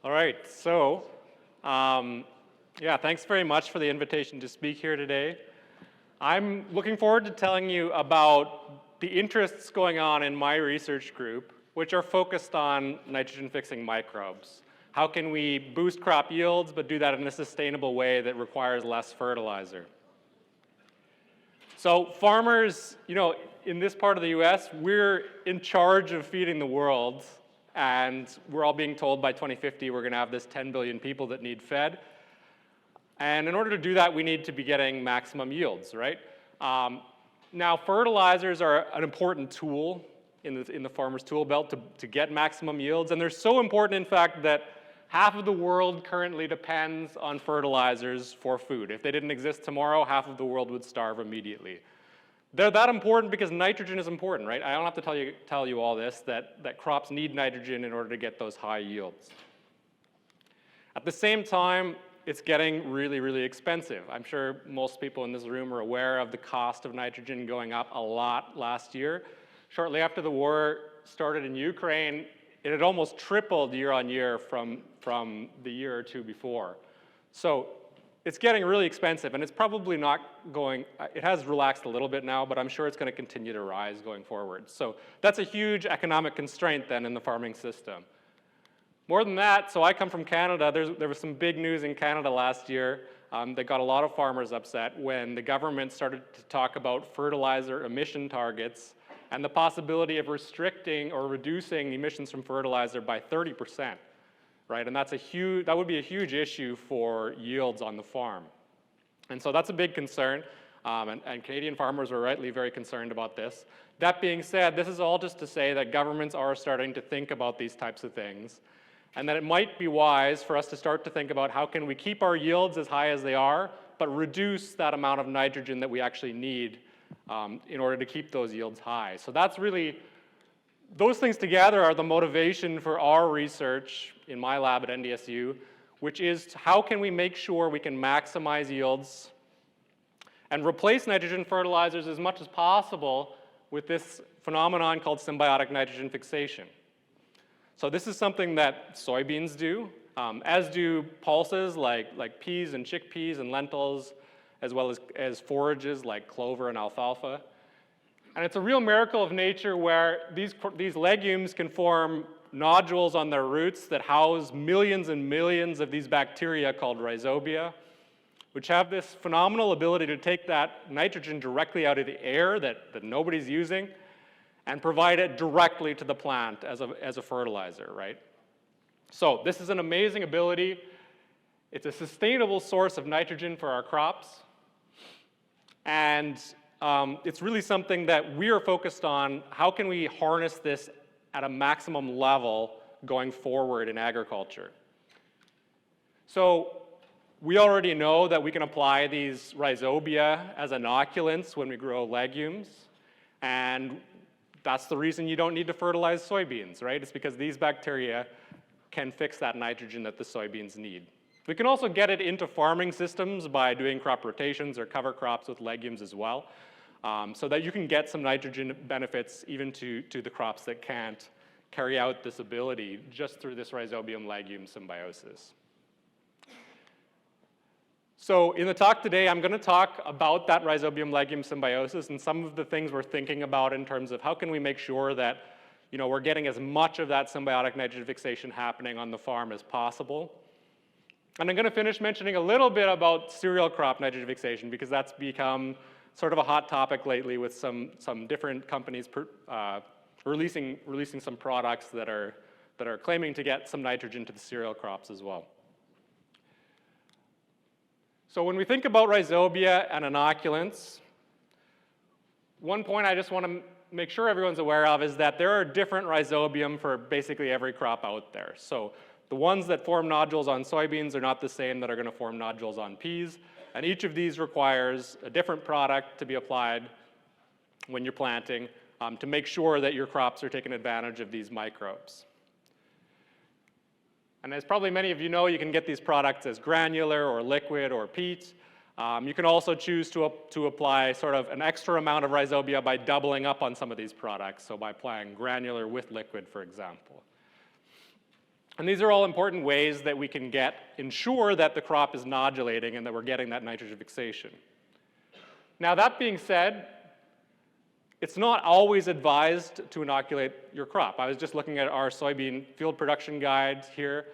All right, so yeah, thanks very much for the invitation to speak here today. I'm looking forward to telling you about the interests going on in my research group, which are focused on nitrogen-fixing microbes. How can we boost crop yields, but do that in a sustainable way that requires less fertilizer? So farmers, in this part of the US, we're in charge of feeding the world, and we're all being told by 2050 we're going to have this 10 billion people that need fed. And in order to do that, we need to be getting maximum yields, right? Now, fertilizers are an important tool in the farmer's tool belt to get maximum yields, and they're so important, in fact, that half of the world currently depends on fertilizers for food. If they didn't exist tomorrow, half of the world would starve immediately. They're that important because nitrogen is important, right? I don't have to tell you all this, that crops need nitrogen in order to get those high yields. At the same time, it's getting really, really expensive. I'm sure most people in this room are aware of the cost of nitrogen going up a lot last year. Shortly after the war started in Ukraine, it had almost tripled year on year from the year or two before. So it's getting really expensive, and it's probably not going, it has relaxed a little bit now, but I'm sure it's going to continue to rise going forward. So that's a huge economic constraint then in the farming system. More than that, so I come from Canada. There was some big news in Canada last year that got a lot of farmers upset when the government started to talk about fertilizer emission targets and the possibility of restricting or reducing emissions from fertilizer by 30%, right? And that would be a huge issue for yields on the farm. And so that's a big concern, and Canadian farmers were rightly very concerned about this. That being said, this is all just to say that governments are starting to think about these types of things, and that it might be wise for us to start to think about how can we keep our yields as high as they are, but reduce that amount of nitrogen that we actually need in order to keep those yields high. So that's really, those things together are the motivation for our research in my lab at NDSU, which is how can we make sure we can maximize yields and replace nitrogen fertilizers as much as possible with this phenomenon called symbiotic nitrogen fixation. So this is something that soybeans do, as do pulses like peas and chickpeas and lentils, as well as forages like clover and alfalfa. And it's a real miracle of nature where these legumes can form nodules on their roots that house millions and millions of these bacteria called rhizobia, which have this phenomenal ability to take that nitrogen directly out of the air that nobody's using and provide it directly to the plant as a fertilizer, right? So this is an amazing ability. It's a sustainable source of nitrogen for our crops. And it's really something that we are focused on. How can we harness this at a maximum level going forward in agriculture? So we already know that we can apply these rhizobia as inoculants when we grow legumes. And that's the reason you don't need to fertilize soybeans, right? It's because these bacteria can fix that nitrogen that the soybeans need. We can also get it into farming systems by doing crop rotations or cover crops with legumes as well, so that you can get some nitrogen benefits even to the crops that can't carry out this ability just through this rhizobium legume symbiosis. So in the talk today, I'm going to talk about that rhizobium legume symbiosis and some of the things we're thinking about in terms of how can we make sure that we're getting as much of that symbiotic nitrogen fixation happening on the farm as possible. And I'm going to finish mentioning a little bit about cereal crop nitrogen fixation because that's become sort of a hot topic lately with some different companies releasing some products that are claiming to get some nitrogen to the cereal crops as well. So when we think about rhizobia and inoculants, one point I just want to make sure everyone's aware of is that there are different rhizobium for basically every crop out there. So the ones that form nodules on soybeans are not the same that are going to form nodules on peas, and each of these requires a different product to be applied when you're planting to make sure that your crops are taking advantage of these microbes. And as probably many of you know, you can get these products as granular or liquid or peat. You can also choose to apply sort of an extra amount of rhizobia by doubling up on some of these products, so by applying granular with liquid, for example. And these are all important ways that we can ensure that the crop is nodulating and that we're getting that nitrogen fixation. Now, that being said, it's not always advised to inoculate your crop. I was just looking at our soybean field production guide here,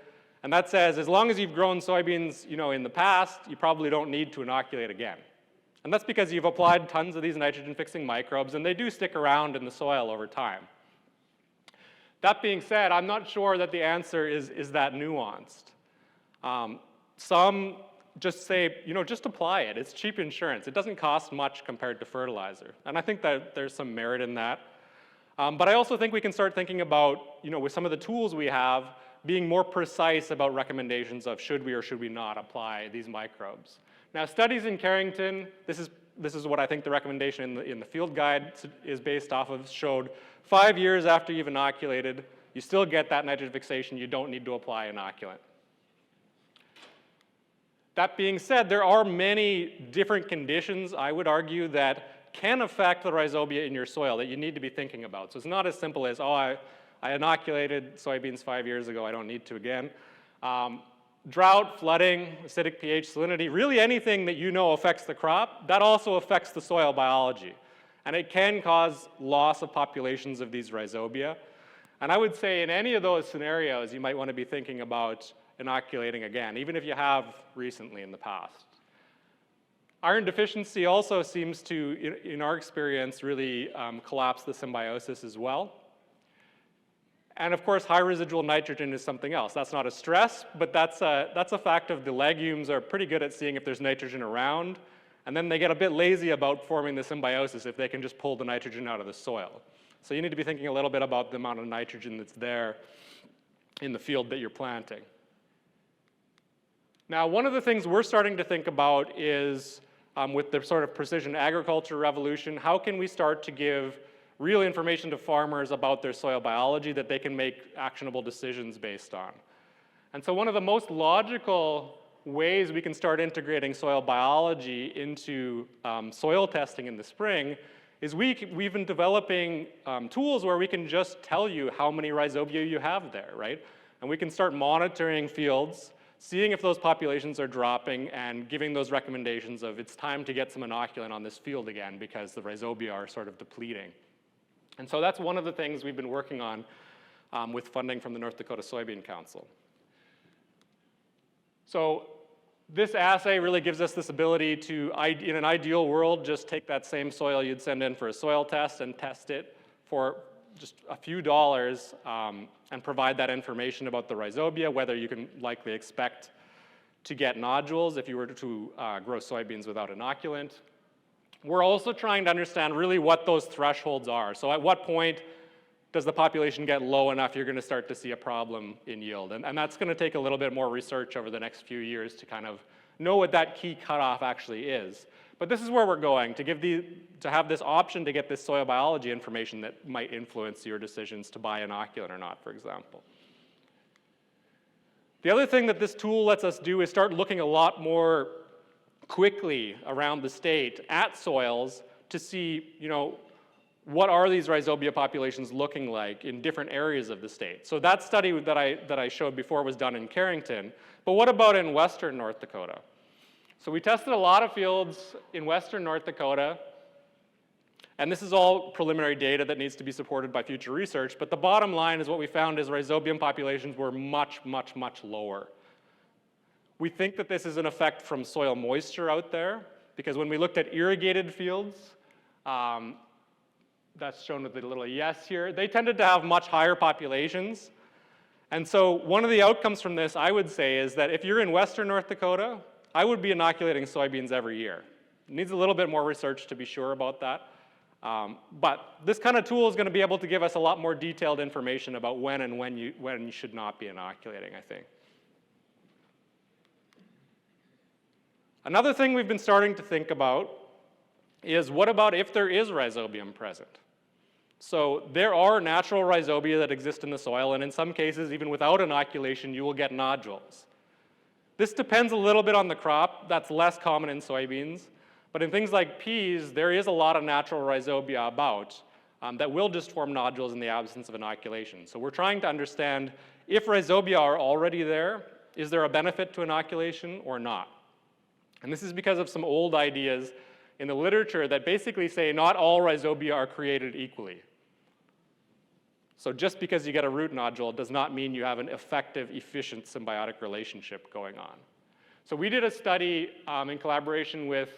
and that says as long as you've grown soybeans, in the past, you probably don't need to inoculate again. And that's because you've applied tons of these nitrogen-fixing microbes, and they do stick around in the soil over time. That being said, I'm not sure that the answer is that nuanced. Some just say, just apply it. It's cheap insurance. It doesn't cost much compared to fertilizer. And I think that there's some merit in that. But I also think we can start thinking about, with some of the tools we have, being more precise about recommendations of should we or should we not apply these microbes. Now, studies in Carrington, this is what I think the recommendation in the field guide is based off of, showed 5 years after you've inoculated, you still get that nitrogen fixation. You don't need to apply inoculant. That being said, there are many different conditions, I would argue, that can affect the rhizobia in your soil that you need to be thinking about. So it's not as simple as, I inoculated soybeans 5 years ago, I don't need to again. Drought, flooding, acidic pH, salinity, really anything that affects the crop, that also affects the soil biology. And it can cause loss of populations of these rhizobia. And I would say in any of those scenarios, you might want to be thinking about inoculating again, even if you have recently in the past. Iron deficiency also seems to, in our experience, really collapse the symbiosis as well. And of course, high residual nitrogen is something else. That's not a stress, but that's a fact of the legumes are pretty good at seeing if there's nitrogen around, and then they get a bit lazy about forming the symbiosis if they can just pull the nitrogen out of the soil. So you need to be thinking a little bit about the amount of nitrogen that's there in the field that you're planting. Now, one of the things we're starting to think about is, with the sort of precision agriculture revolution, how can we start to give real information to farmers about their soil biology that they can make actionable decisions based on? And so one of the most logical ways we can start integrating soil biology into soil testing in the spring is we've been developing tools where we can just tell you how many rhizobia you have there, right? And we can start monitoring fields, seeing if those populations are dropping, and giving those recommendations of it's time to get some inoculant on this field again because the rhizobia are sort of depleting. And so that's one of the things we've been working on with funding from the North Dakota Soybean Council. So this assay really gives us this ability to, in an ideal world, just take that same soil you'd send in for a soil test and test it for just a few dollars and provide that information about the rhizobia, whether you can likely expect to get nodules if you were to grow soybeans without inoculant. We're also trying to understand really what those thresholds are. So at what point does the population get low enough you're going to start to see a problem in yield? And that's going to take a little bit more research over the next few years to kind of know what that key cutoff actually is. But this is where we're going, to have this option to get this soil biology information that might influence your decisions to buy inoculant or not, for example. The other thing that this tool lets us do is start looking a lot more quickly around the state at soils to see, what are these rhizobia populations looking like in different areas of the state. So that study that I showed before was done in Carrington, but what about in western North Dakota? So we tested a lot of fields in western North Dakota, and this is all preliminary data that needs to be supported by future research, but the bottom line is what we found is rhizobium populations were much, much, much lower. We think that this is an effect from soil moisture out there, because when we looked at irrigated fields, that's shown with the little yes here, they tended to have much higher populations. And so one of the outcomes from this, I would say, is that if you're in western North Dakota, I would be inoculating soybeans every year. It needs a little bit more research to be sure about that. But this kind of tool is going to be able to give us a lot more detailed information about when you should not be inoculating, I think. Another thing we've been starting to think about is what about if there is rhizobium present? So there are natural rhizobia that exist in the soil, and in some cases, even without inoculation, you will get nodules. This depends a little bit on the crop. That's less common in soybeans. But in things like peas, there is a lot of natural rhizobia about that will just form nodules in the absence of inoculation. So we're trying to understand if rhizobia are already there, is there a benefit to inoculation or not? And this is because of some old ideas in the literature that basically say not all rhizobia are created equally. So just because you get a root nodule does not mean you have an effective, efficient symbiotic relationship going on. So we did a study in collaboration with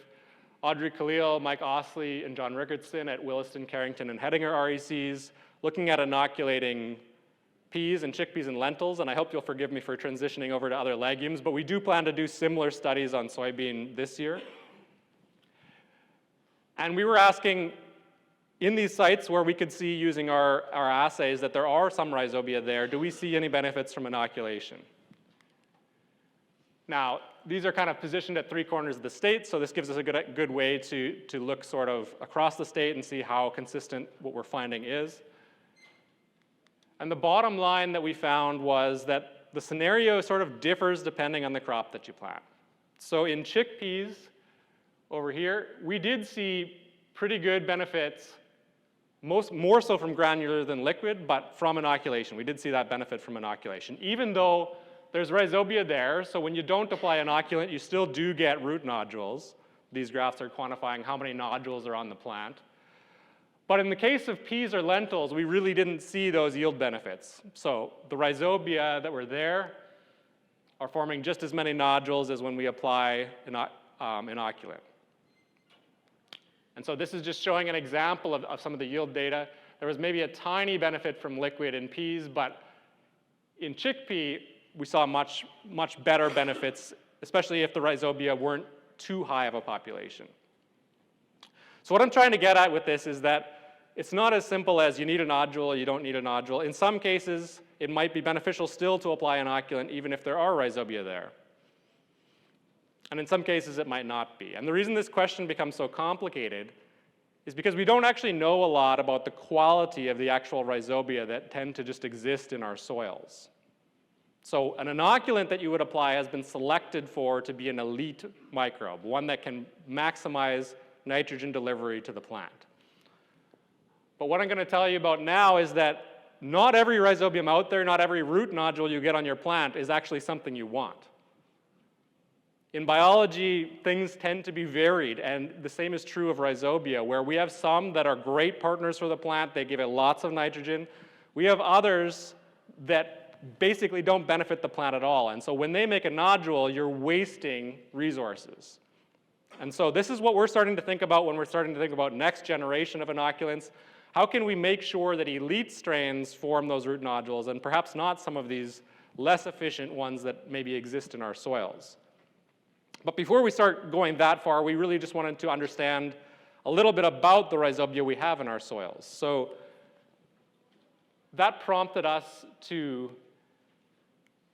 Audrey Khalil, Mike Osley, and John Rickardson at Williston, Carrington, and Hettinger RECs, looking at inoculating peas and chickpeas and lentils, and I hope you'll forgive me for transitioning over to other legumes, but we do plan to do similar studies on soybean this year. And we were asking, in these sites where we could see using our assays that there are some rhizobia there, do we see any benefits from inoculation? Now, these are kind of positioned at 3 corners of the state, so this gives us a good way to look sort of across the state and see how consistent what we're finding is. And the bottom line that we found was that the scenario sort of differs depending on the crop that you plant. So in chickpeas over here, we did see pretty good benefits, more so from granular than liquid, but from inoculation. We did see that benefit from inoculation, even though there's rhizobia there, so when you don't apply inoculant, you still do get root nodules. These graphs are quantifying how many nodules are on the plant. But in the case of peas or lentils, we really didn't see those yield benefits. So the rhizobia that were there are forming just as many nodules as when we apply inoculant. And so this is just showing an example of some of the yield data. There was maybe a tiny benefit from liquid in peas, but in chickpea, we saw much better benefits, especially if the rhizobia weren't too high of a population. So what I'm trying to get at with this is that it's not as simple as you need a nodule or you don't need a nodule. In some cases, it might be beneficial still to apply inoculant even if there are rhizobia there. And in some cases, it might not be. And the reason this question becomes so complicated is because we don't actually know a lot about the quality of the actual rhizobia that tend to just exist in our soils. So an inoculant that you would apply has been selected for to be an elite microbe, one that can maximize nitrogen delivery to the plant. But what I'm going to tell you about now is that not every rhizobium out there, not every root nodule you get on your plant is actually something you want. In biology, things tend to be varied, and the same is true of rhizobia, where we have some that are great partners for the plant, they give it lots of nitrogen. We have others that basically don't benefit the plant at all. And so when they make a nodule, you're wasting resources. And so this is what we're starting to think about when we're starting to think about next generation of inoculants. How can we make sure that elite strains form those root nodules and perhaps not some of these less efficient ones that maybe exist in our soils? But before we start going that far, we really just wanted to understand a little bit about the rhizobia we have in our soils. So that prompted us to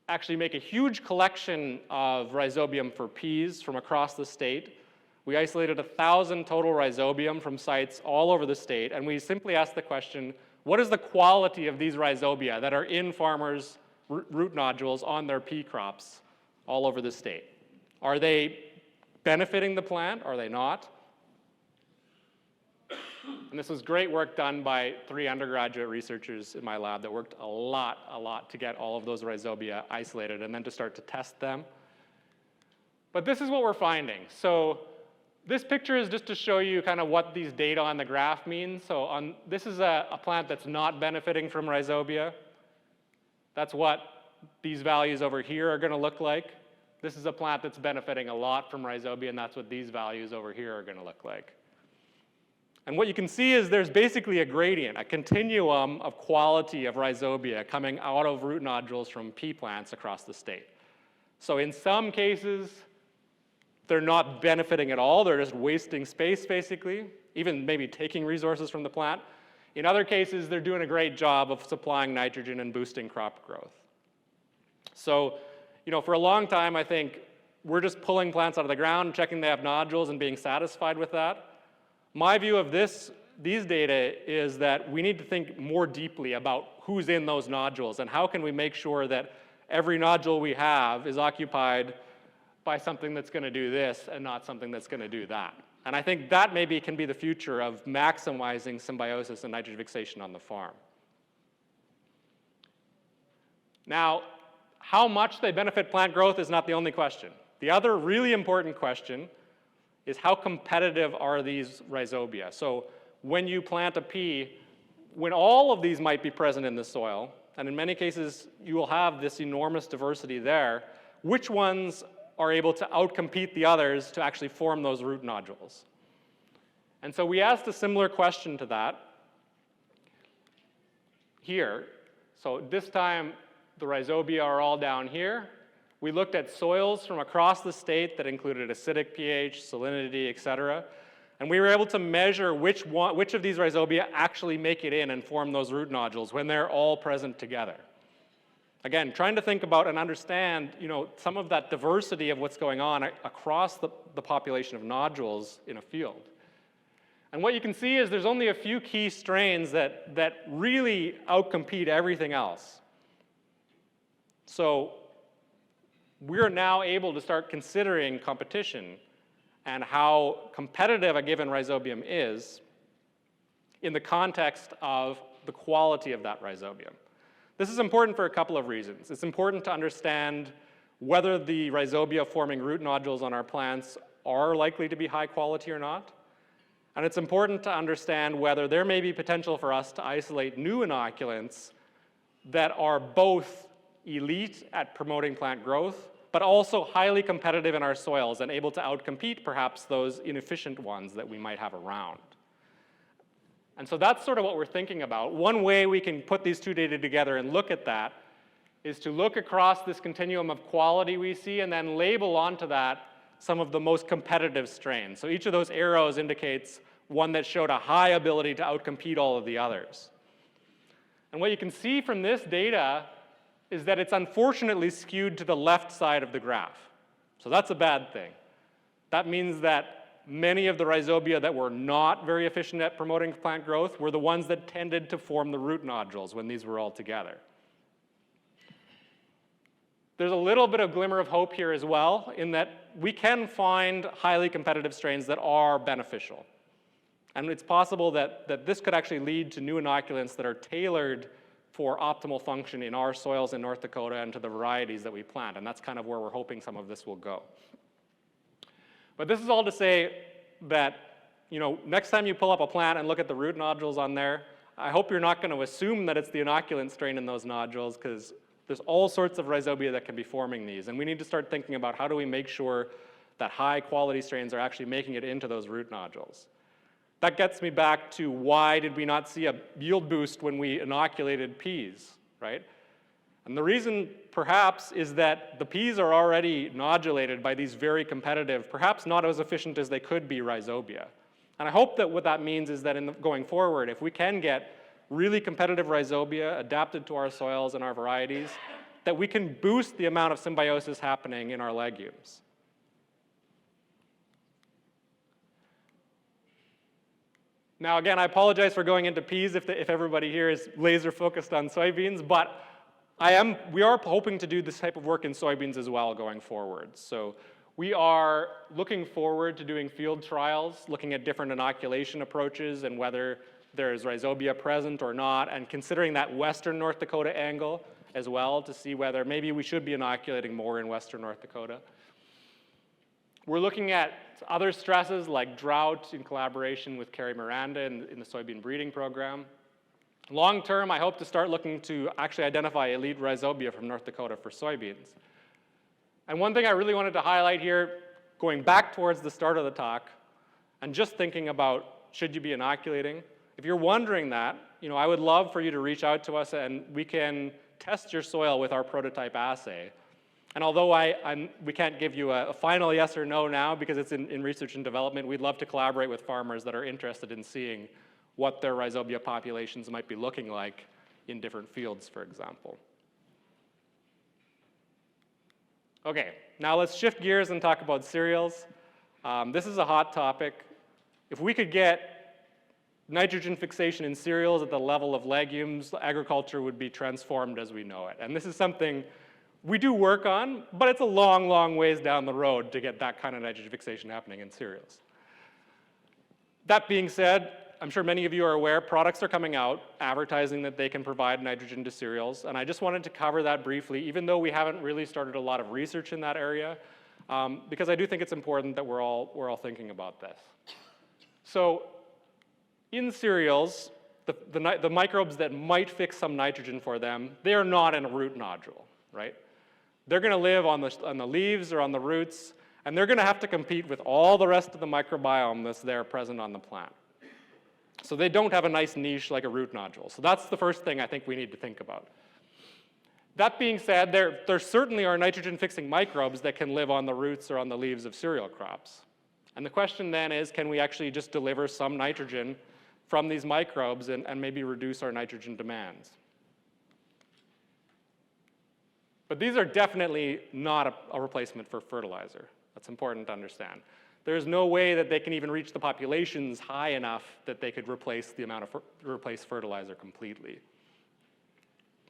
actually make a huge collection of rhizobium for peas from across the state. We isolated 1,000 total rhizobium from sites all over the state, and we simply asked the question, what is the quality of these rhizobia that are in farmers' root nodules on their pea crops all over the state? Are they benefiting the plant? Are they not? And this was great work done by 3 undergraduate researchers in my lab that worked a lot to get all of those rhizobia isolated and then to start to test them. But this is what we're finding. So this picture is just to show you kind of what these data on the graph mean. So this is a plant that's not benefiting from rhizobia. That's what these values over here are going to look like. This is a plant that's benefiting a lot from rhizobia, and that's what these values over here are going to look like. And what you can see is there's basically a gradient, a continuum of quality of rhizobia coming out of root nodules from pea plants across the state. So in some cases, they're not benefiting at all. They're just wasting space, basically, even maybe taking resources from the plant. In other cases, they're doing a great job of supplying nitrogen and boosting crop growth. So, for a long time, I think we're just pulling plants out of the ground, checking they have nodules, and being satisfied with that. My view of these data is that we need to think more deeply about who's in those nodules and how can we make sure that every nodule we have is occupied by something that's going to do this and not something that's going to do that. And I think that maybe can be the future of maximizing symbiosis and nitrogen fixation on the farm. Now, how much they benefit plant growth is not the only question. The other really important question is how competitive are these rhizobia? So when you plant a pea, when all of these might be present in the soil, and in many cases you will have this enormous diversity there, which ones are able to outcompete the others to actually form those root nodules? And so we asked a similar question to that here. So this time the rhizobia are all down here. We looked at soils from across the state that included acidic pH, salinity, et cetera. And we were able to measure which of these rhizobia actually make it in and form those root nodules when they're all present together. Again, trying to think about and understand, some of that diversity of what's going on across the population of nodules in a field. And what you can see is there's only a few key strains that really outcompete everything else. So we're now able to start considering competition and how competitive a given rhizobium is in the context of the quality of that rhizobium. This is important for a couple of reasons. It's important to understand whether the rhizobia forming root nodules on our plants are likely to be high quality or not. And it's important to understand whether there may be potential for us to isolate new inoculants that are both elite at promoting plant growth, but also highly competitive in our soils and able to outcompete perhaps those inefficient ones that we might have around. And so that's sort of what we're thinking about. One way we can put these two data together and look at that is to look across this continuum of quality we see and then label onto that some of the most competitive strains. So each of those arrows indicates one that showed a high ability to outcompete all of the others. And what you can see from this data is that it's unfortunately skewed to the left side of the graph. So that's a bad thing. That means that many of the rhizobia that were not very efficient at promoting plant growth were the ones that tended to form the root nodules when these were all together. There's a little bit of glimmer of hope here as well, in that we can find highly competitive strains that are beneficial. And it's possible that this could actually lead to new inoculants that are tailored for optimal function in our soils in North Dakota and to the varieties that we plant. And that's kind of where we're hoping some of this will go. But this is all to say that, next time you pull up a plant and look at the root nodules on there, I hope you're not going to assume that it's the inoculant strain in those nodules, because there's all sorts of rhizobia that can be forming these. And we need to start thinking about how do we make sure that high quality strains are actually making it into those root nodules. That gets me back to why did we not see a yield boost when we inoculated peas, right? And the reason perhaps is that the peas are already nodulated by these very competitive, perhaps not as efficient as they could be, rhizobia. And I hope that what that means is that going forward, if we can get really competitive rhizobia adapted to our soils and our varieties, that we can boost the amount of symbiosis happening in our legumes. Now again, I apologize for going into peas if everybody here is laser focused on soybeans, but we are hoping to do this type of work in soybeans as well going forward. So we are looking forward to doing field trials, looking at different inoculation approaches and whether there's rhizobia present or not, and considering that western North Dakota angle as well to see whether maybe we should be inoculating more in western North Dakota. We're looking at other stresses like drought in collaboration with Carrie Miranda in the soybean breeding program. Long term, I hope to start looking to actually identify elite rhizobia from North Dakota for soybeans. And one thing I really wanted to highlight here, going back towards the start of the talk, and just thinking about should you be inoculating, if you're wondering that, I would love for you to reach out to us and we can test your soil with our prototype assay. And although we can't give you a final yes or no now because it's in research and development, we'd love to collaborate with farmers that are interested in seeing what their rhizobia populations might be looking like in different fields, for example. Okay, now let's shift gears and talk about cereals. This is a hot topic. If we could get nitrogen fixation in cereals at the level of legumes, agriculture would be transformed as we know it. And this is something we do work on, but it's a long, long ways down the road to get that kind of nitrogen fixation happening in cereals. That being said, I'm sure many of you are aware, products are coming out advertising that they can provide nitrogen to cereals, and I just wanted to cover that briefly, even though we haven't really started a lot of research in that area, because I do think it's important that we're all thinking about this. So in cereals, the microbes that might fix some nitrogen for them, they are not in a root nodule, right? They're going to live on the leaves or on the roots, and they're going to have to compete with all the rest of the microbiome that's there present on the plant. So they don't have a nice niche like a root nodule. So that's the first thing I think we need to think about. That being said, there certainly are nitrogen-fixing microbes that can live on the roots or on the leaves of cereal crops. And the question then is, can we actually just deliver some nitrogen from these microbes and maybe reduce our nitrogen demands? But these are definitely not a replacement for fertilizer. That's important to understand. There's no way that they can even reach the populations high enough that they could replace fertilizer completely.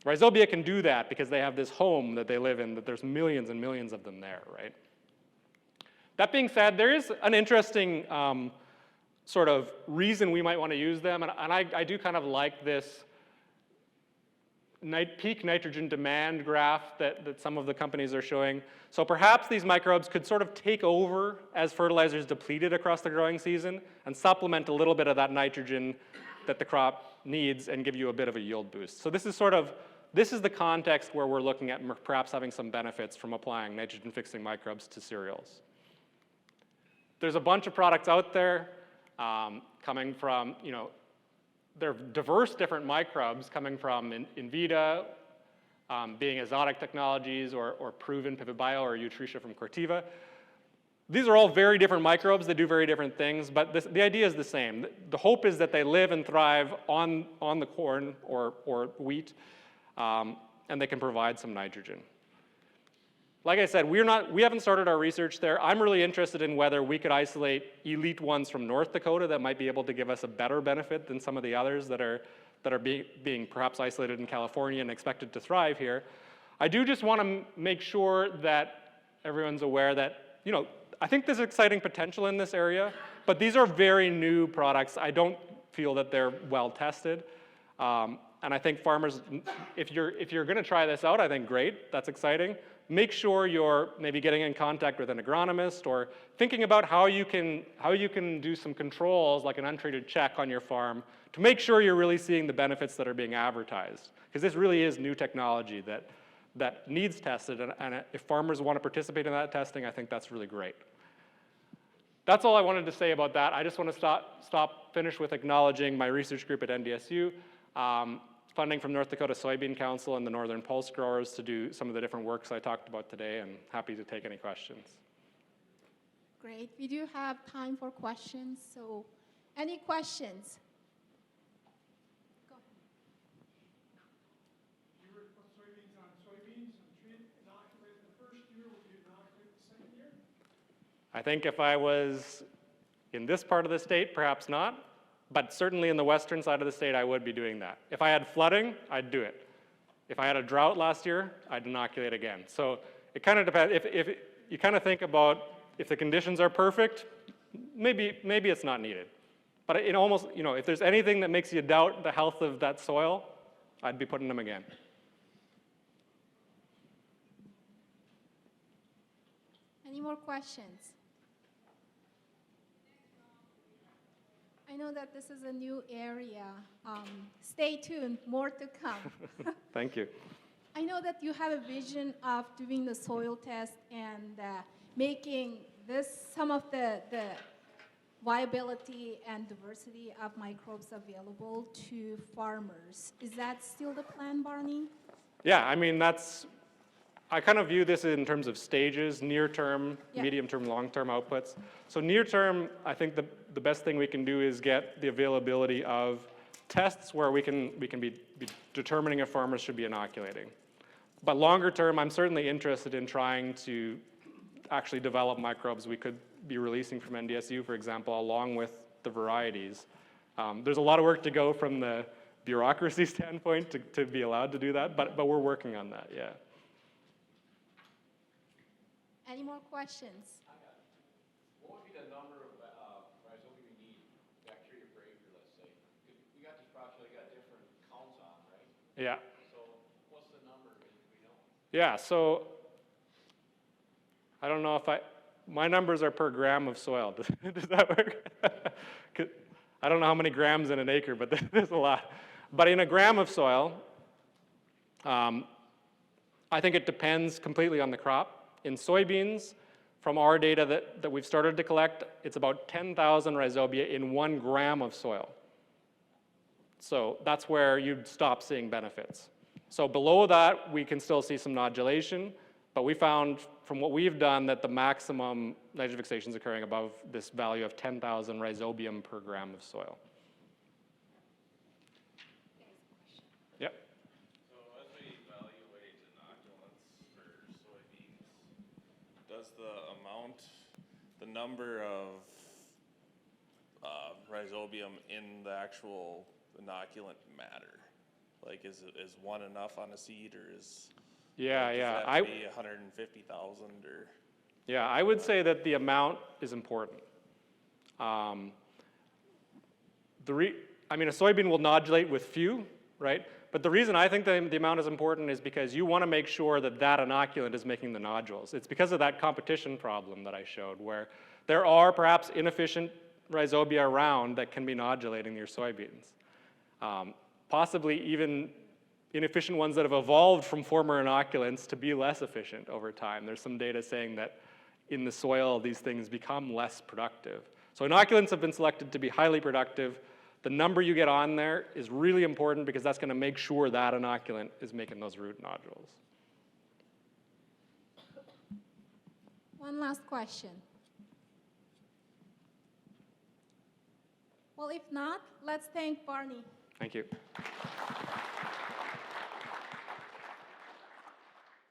Rhizobia can do that because they have this home that they live in, that there's millions and millions of them there, right? That being said, there is an interesting sort of reason we might want to use them, and I do kind of like this peak nitrogen demand graph that some of the companies are showing. So perhaps these microbes could sort of take over as fertilizer is depleted across the growing season and supplement a little bit of that nitrogen that the crop needs and give you a bit of a yield boost. So this is the context where we're looking at perhaps having some benefits from applying nitrogen-fixing microbes to cereals. There's a bunch of products out there coming from, there are diverse different microbes coming from Invita, being Azotic Technologies or Proven Pivot Bio or Utrisha from Corteva. These are all very different microbes that do very different things, but the idea is the same. The hope is that they live and thrive on the corn or wheat, and they can provide some nitrogen. Like I said, we haven't started our research there. I'm really interested in whether we could isolate elite ones from North Dakota that might be able to give us a better benefit than some of the others that are being perhaps isolated in California and expected to thrive here. I do just want to make sure that everyone's aware that, I think there's exciting potential in this area, but these are very new products. I don't feel that they're well tested. And I think farmers, if you're going to try this out, I think great, that's exciting. Make sure you're maybe getting in contact with an agronomist or thinking about how you can do some controls like an untreated check on your farm to make sure you're really seeing the benefits that are being advertised. Because this really is new technology that needs tested, and if farmers want to participate in that testing, I think that's really great. That's all I wanted to say about that. I just want to finish with acknowledging my research group at NDSU. Funding from North Dakota Soybean Council and the Northern Pulse Growers to do some of the different works I talked about today, and happy to take any questions. Great. We do have time for questions, so any questions? Go ahead. You were soybeans on soybeans and treat inoculate the first year, would you inoculate the second year? I think if I was in this part of the state, perhaps not. But certainly in the western side of the state, I would be doing that. If I had flooding, I'd do it. If I had a drought last year, I'd inoculate again. So it kind of depends. If you kind of think about if the conditions are perfect, maybe it's not needed. But it almost, if there's anything that makes you doubt the health of that soil, I'd be putting them again. Any more questions? I know that this is a new area. Stay tuned, more to come. Thank you. I know that you have a vision of doing the soil test and making some of the viability and diversity of microbes available to farmers. Is that still the plan, Barney? Yeah, I mean, I kind of view this in terms of stages, near term, medium term, long term outputs. So near term, I think the best thing we can do is get the availability of tests where we can be determining if farmers should be inoculating. But longer term, I'm certainly interested in trying to actually develop microbes we could be releasing from NDSU, for example, along with the varieties. There's a lot of work to go from the bureaucracy standpoint to be allowed to do that, but we're working on that, yeah. Any more questions? What would be the number of rhizobia you need, bacteria per acre, let's say? Yeah. So what's the number if we don't? Yeah, so I don't know if my numbers are per gram of soil. Does that work? 'Cause I don't know how many grams in an acre, but there's a lot. But in a gram of soil, I think it depends completely on the crop. In soybeans, from our data that we've started to collect, it's about 10,000 rhizobia in 1 gram of soil. So that's where you'd stop seeing benefits. So below that, we can still see some nodulation, but we found from what we've done that the maximum nitrogen fixation is occurring above this value of 10,000 rhizobium per gram of soil. Yep. So as we evaluate inoculants for soybeans, does the number of rhizobium in the actual inoculant matter? Like, is one enough on a seed, or is Yeah, does yeah. it have to be 150,000 or? Yeah, I would say that the amount is important. I mean, a soybean will nodulate with few, right? But the reason I think the amount is important is because you want to make sure that that inoculant is making the nodules. It's because of that competition problem that I showed, where there are perhaps inefficient rhizobia around that can be nodulating your soybeans. Possibly even inefficient ones that have evolved from former inoculants to be less efficient over time. There's some data saying that in the soil, these things become less productive. So inoculants have been selected to be highly productive. The number you get on there is really important because that's going to make sure that inoculant is making those root nodules. One last question. Well, if not, let's thank Barney. Thank you.